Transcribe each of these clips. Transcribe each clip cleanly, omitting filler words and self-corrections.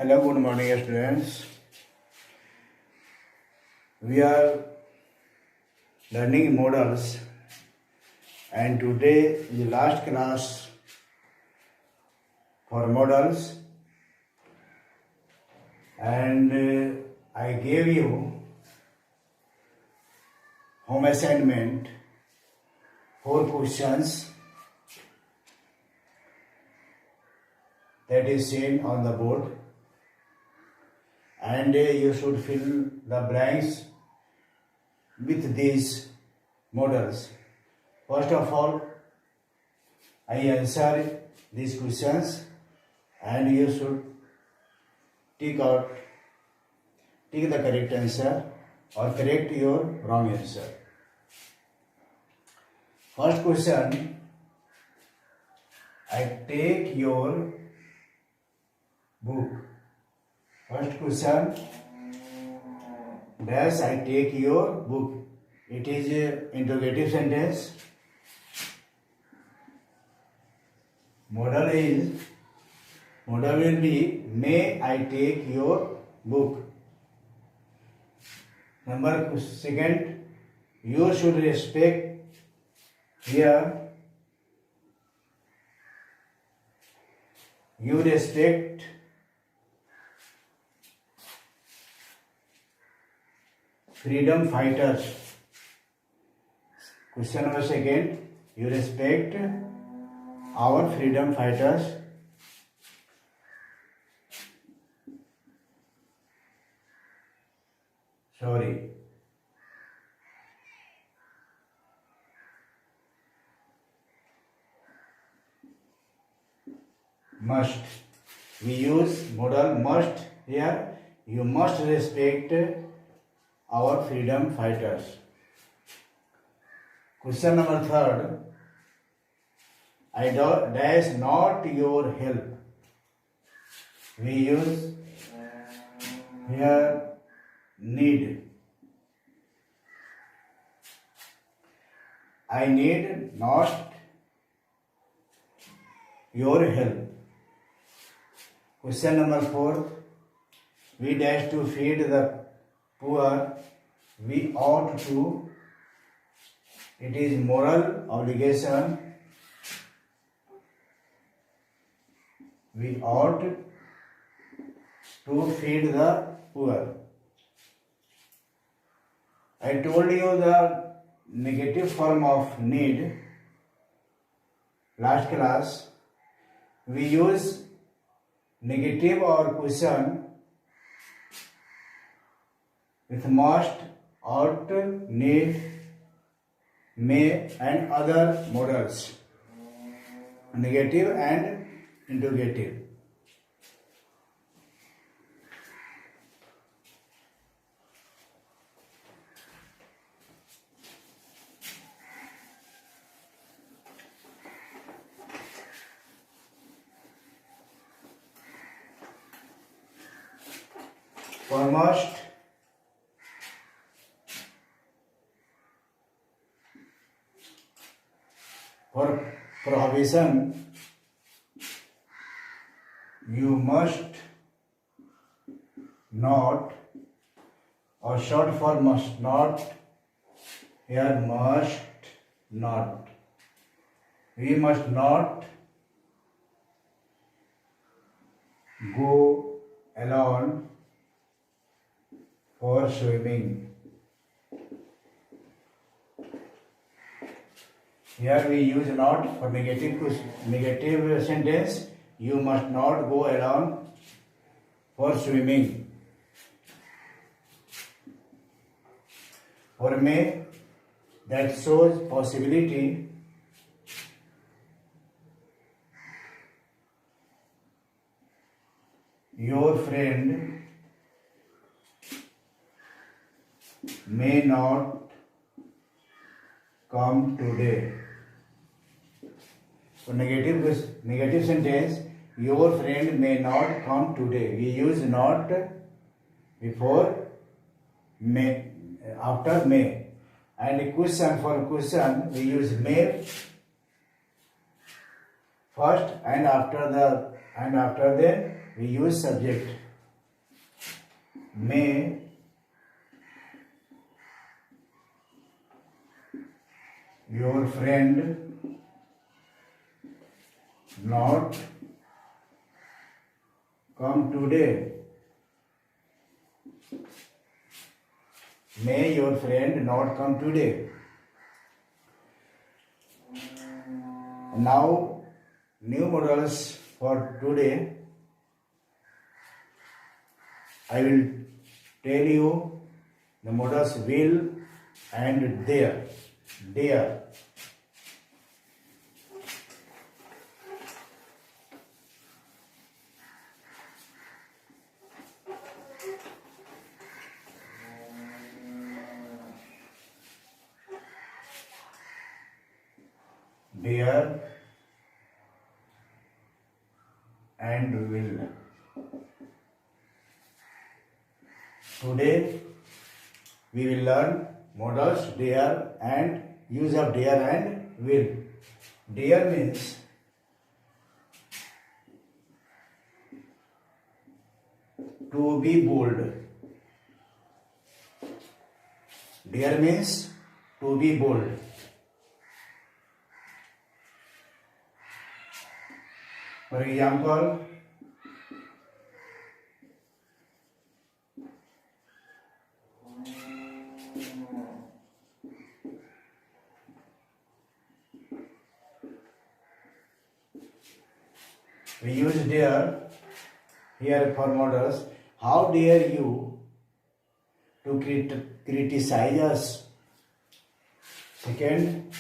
Hello, good morning, students. We are learning models, and today is the last class for models. And I gave you home assignment 4 questions that is seen on the board, and you should fill the blanks with these models. First of all, I answer these questions and you should take the correct answer or correct your wrong answer. First question, I take your book. First question, dash I take your book. It is an interrogative sentence. Model will be, may I take your book. Number second, you should respect. Here, you respect freedom fighters. Question number second, you respect our freedom fighters. Sorry. Must. We use modal must here. You must respect our freedom fighters. Question number third, I dash not your help. We use here need. I need not your help. Question number 4, we dash to feed the poor. We ought to. It is moral obligation. We ought to feed the poor. I told you the negative form of need last class. We use negative or question with must, ought, need, may and other models. Negative and interrogative. For must, for prohibition, you must not, or short for must not, here must not. We must not go alone for swimming. Here we use not for negative sentence. You must not go alone for swimming. For may, that shows possibility. Your friend may not come today. So negative sentence, your friend may not come today. We use not before may, after may. And question for question, we use may first, and after then we use subject. may your friend not come today. May your friend not come today. Now, new models for today. I will tell you the models will and there. There. There and will. Today we will learn modals dare and use of dare and will. Dare means to be bold. Dare means to be bold. For example, we use dare here for models. How dare you to criticize us? Second,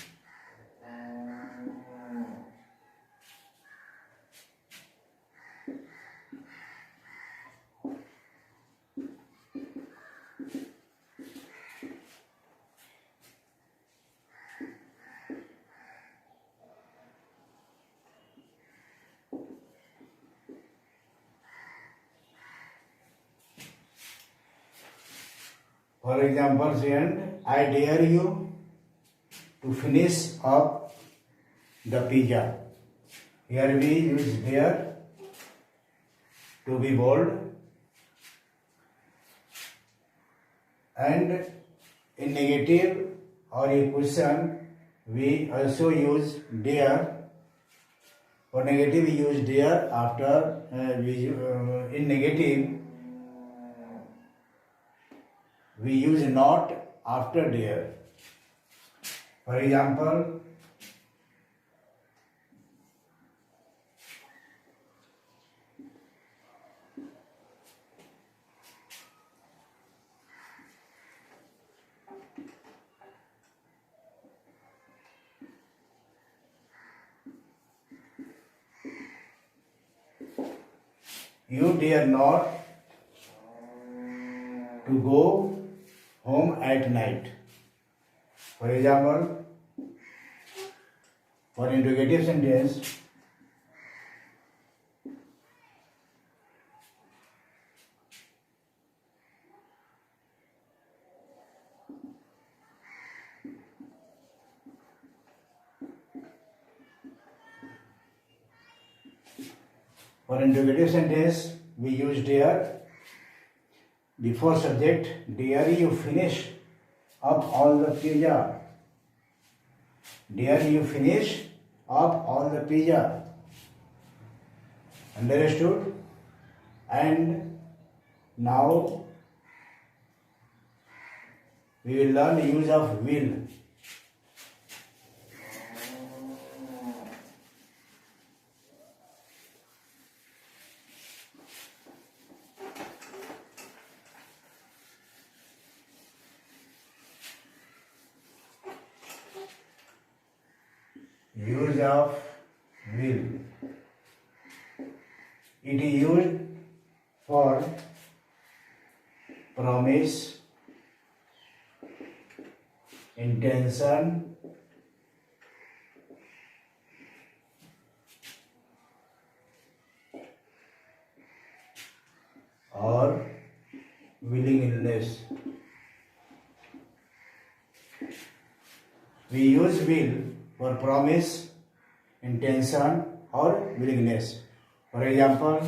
for example, second, I dare you to finish up the pizza. Here we use dare to be bold, and in negative or a question we also use dare. For negative we use dare after in negative we use not after dare. For example, you dare not to go home at night. For example, for interrogative sentence, we use dare before subject. Dare you finish up all the pizza. Dare you finish up all the pizza. Understood? And now we will learn the use of will. Use of will. It is used for promise, intention, or willingness. We use will for promise, intention, or willingness. For example,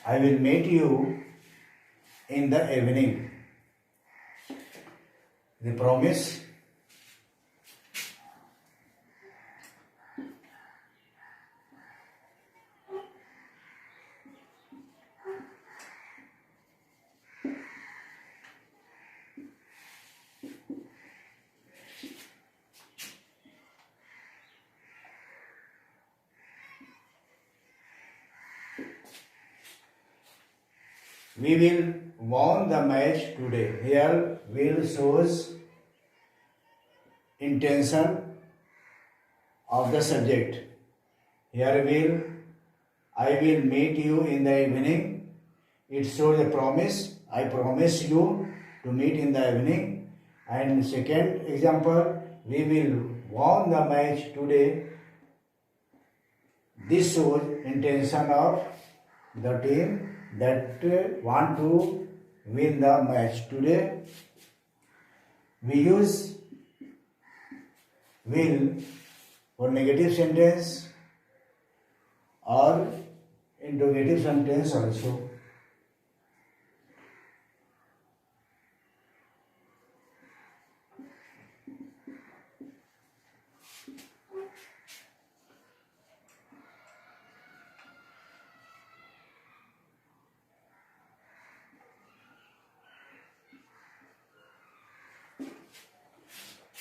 I will meet you in the evening. The promise. We will won the match today. Here will shows intention of the subject. Here I will meet you in the evening. It shows a promise. I promise you to meet in the evening. And second example, we will won the match today. This shows intention of the team that want to win the match today. We use will for negative sentence or interrogative sentence also.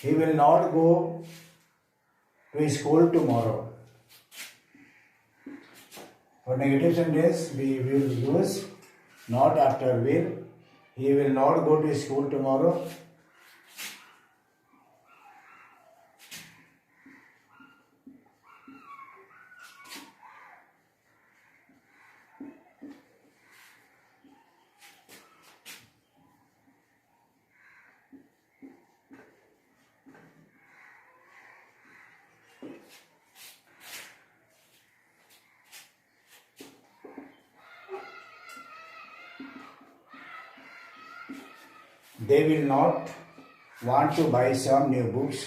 He will not go to school tomorrow. For negative sentence, we will use not after will. He will not go to school tomorrow. They will not want to buy some new books.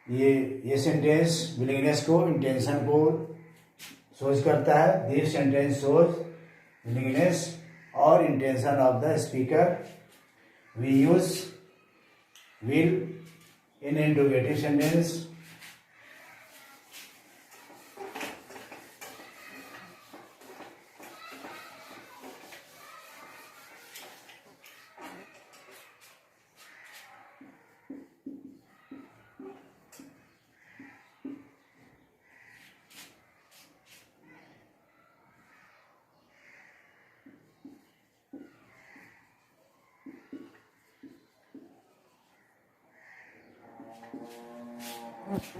ये sentence willingness को intention को shows करता है. This sentence shows willingness और intention of the speaker. We use will in interrogative sentence.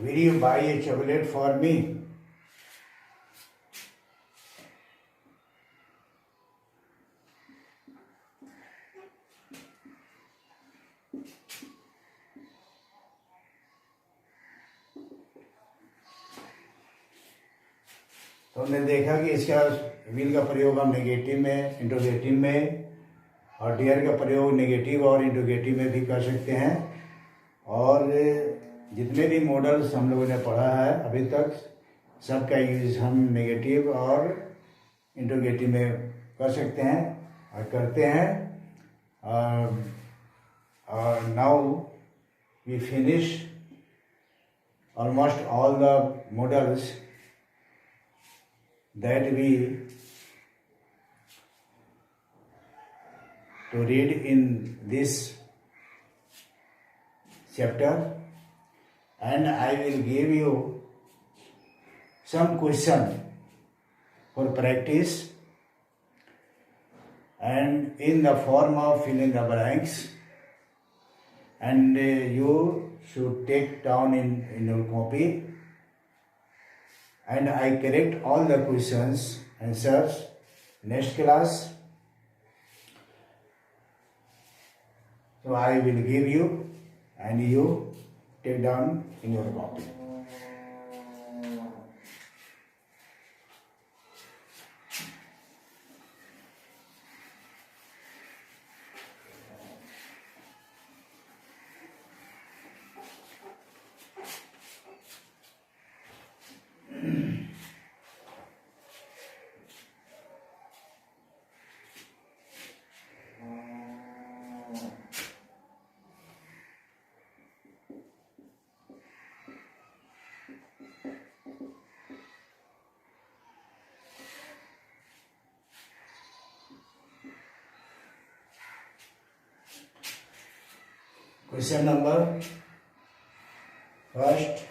Will you buy a chocolate for me? तो हमने देखा कि इसका विल का प्रयोग हम नेगेटिव में, इंट्रोगेटिव में और डियर का प्रयोग नेगेटिव और इंट्रोगेटिव में भी कर सकते हैं. और जितने भी मॉडल्स हम लोगों ने पढ़ा है अभी तक, सबका यूज हम नेगेटिव और इंट्रोगेटिव में कर सकते हैं और करते हैं. और now we finish almost all the modals that we to read in this chapter, and I will give you some question for practice, and in the form of fill in the blanks, and you should take down in your copy. And I correct all the questions, answers next class. So I will give you and you take down in your copy. Question number first.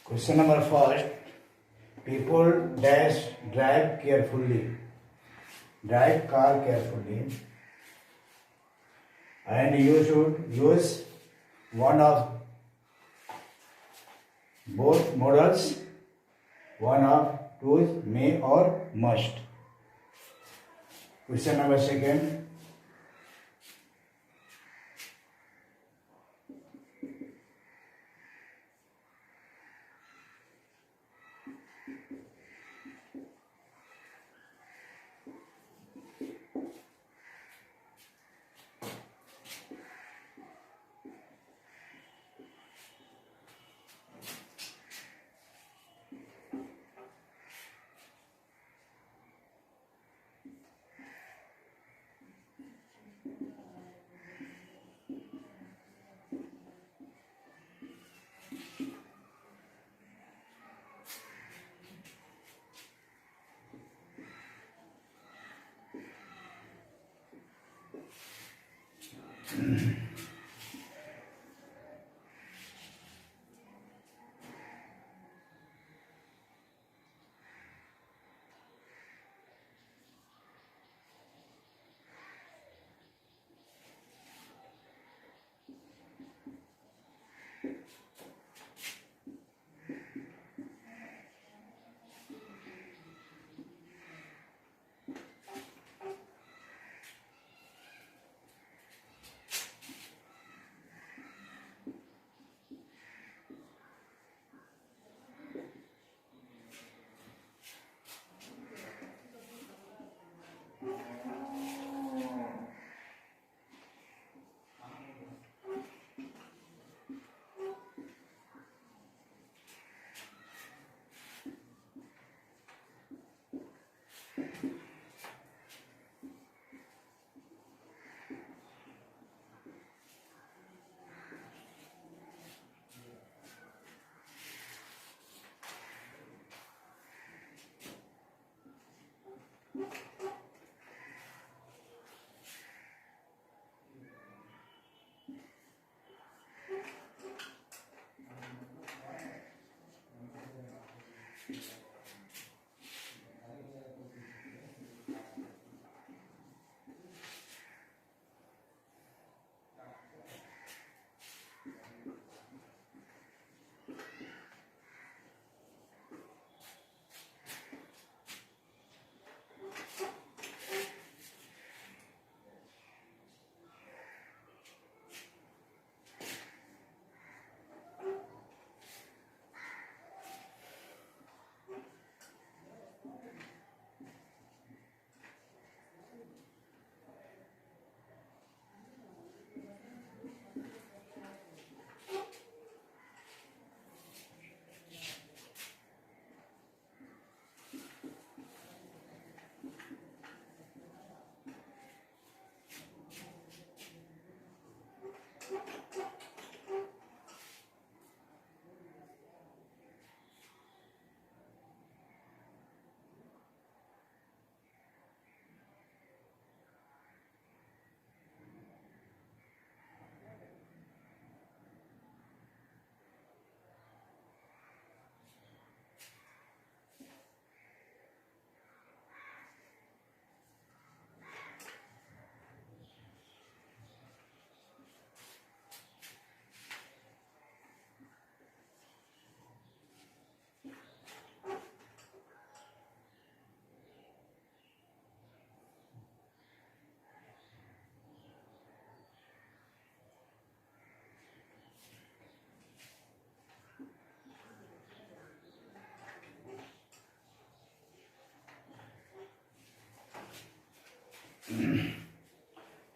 Question number first. People dash drive carefully. Drive car carefully. And you should use one of both models. One of tools may or must. Question number second.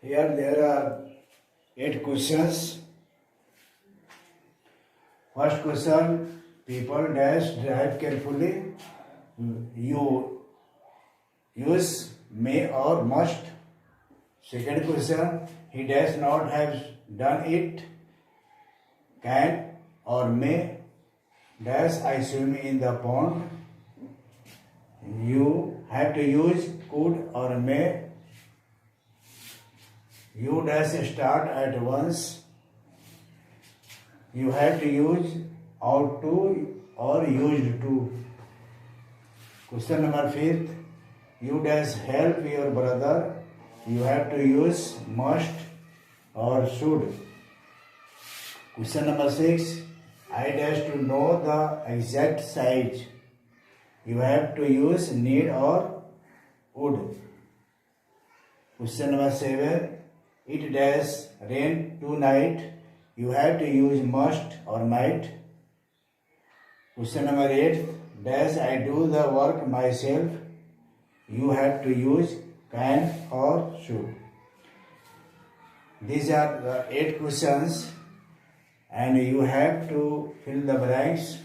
Here there are 8 questions. First question, people dash drive carefully. You use may or must. Second question, he does not have done it. Can or may dash I swim in the pond. You have to use could or may. You dash start at once. You have to use ought to or used to. Question number 5. You dash help your brother. You have to use must or should. Question number 6. I dash to know the exact size. You have to use need or would. Question number 7. It dash rain tonight. You have to use must or might. Question number 8. Dash I do the work myself. You have to use can or should. These are the 8 questions, and you have to fill the blanks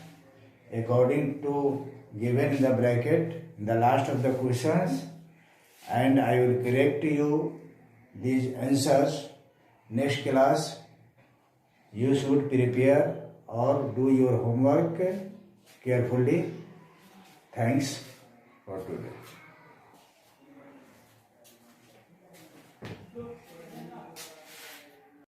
according to given in the bracket in the last of the questions, and I will correct you these answers. Next class you should prepare or do your homework carefully. Thanks for today.